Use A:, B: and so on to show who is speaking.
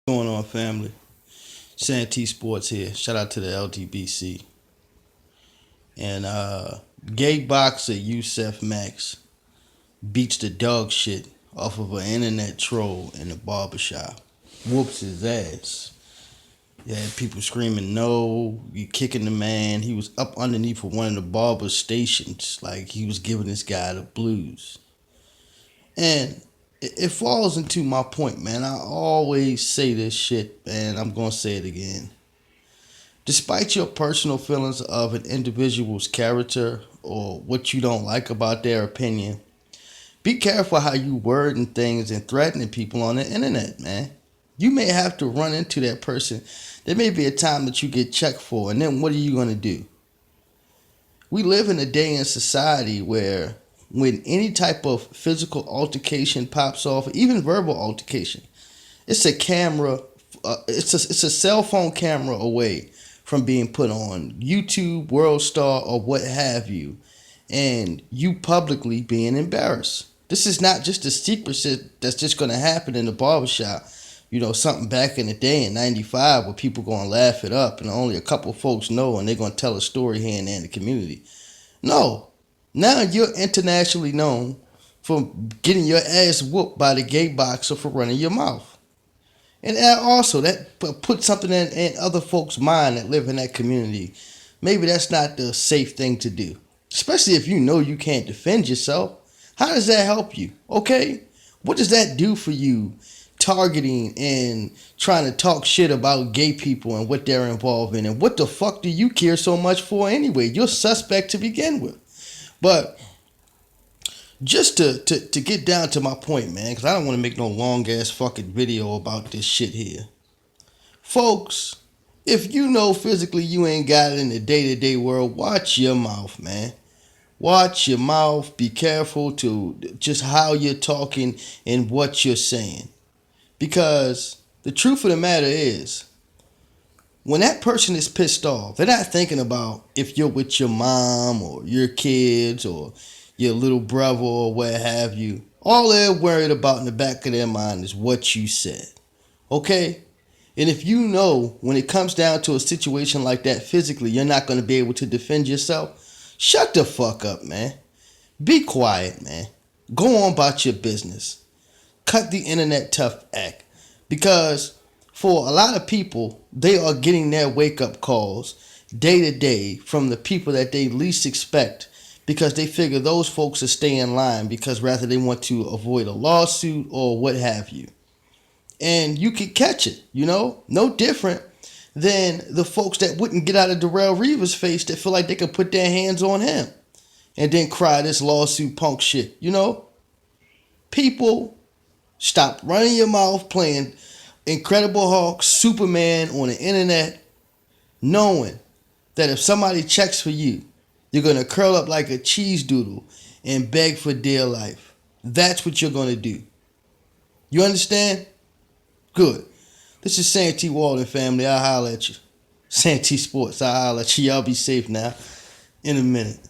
A: Going on, family? Santee Sports here. Shout out to the LTBC. And gay boxer Yusef Mack beats the dog shit off of an internet troll in the barbershop. Whoops his ass. You had people screaming, no, you kicking the man. He was up underneath of one of the barber stations, like he was giving this guy the blues. And it falls into my point, man. I always say this shit, and I'm going to say it again. Despite your personal feelings of an individual's character or what you don't like about their opinion, be careful how you wording things and threatening people on the internet, man. You may have to run into that person. There may be a time that you get checked for, and then what are you going to do? We live in a day in society where when any type of physical altercation pops off, even verbal altercation, it's a camera, it's a cell phone camera away from being put on YouTube, World Star, or what have you, and you publicly being embarrassed. This is not just a secret shit that's just going to happen in the barbershop. You know, something back in the day in 95 where people going to laugh it up and only a couple folks know and they're going to tell a story here and there in the community. No. Now you're internationally known for getting your ass whooped by the gay boxer for running your mouth. And also, that puts something in other folks' mind that live in that community. Maybe that's not the safe thing to do. Especially if you know you can't defend yourself. How does that help you? Okay? What does that do for you targeting and trying to talk shit about gay people and what they're involved in? And what the fuck do you care so much for anyway? You're suspect to begin with. But just to get down to my point, man, because I don't want to make no long-ass fucking video about this shit here. Folks, if you know physically you ain't got it in the day-to-day world, watch your mouth, man. Watch your mouth. Be careful to just how you're talking and what you're saying. Because the truth of the matter is, when that person is pissed off, they're not thinking about if you're with your mom or your kids or your little brother or what have you. All they're worried about in the back of their mind is what you said. Okay? And if you know when it comes down to a situation like that physically, you're not going to be able to defend yourself, shut the fuck up, man. Be quiet, man. Go on about your business. Cut the internet tough act. Because for a lot of people, they are getting their wake-up calls day to day from the people that they least expect because they figure those folks will stay in line because rather they want to avoid a lawsuit or what have you. And you could catch it, you know? No different than the folks that wouldn't get out of Darrell Reeves' face that feel like they could put their hands on him and then cry this lawsuit punk shit, you know? People, stop running your mouth playing Incredible Hulk, Superman on the internet, knowing that if somebody checks for you, you're going to curl up like a cheese doodle and beg for dear life. That's what you're going to do. You understand? Good. This is Santee Walden, family. I'll holler at you. Santee Sports. I'll holler at you. Y'all be safe now. In a minute.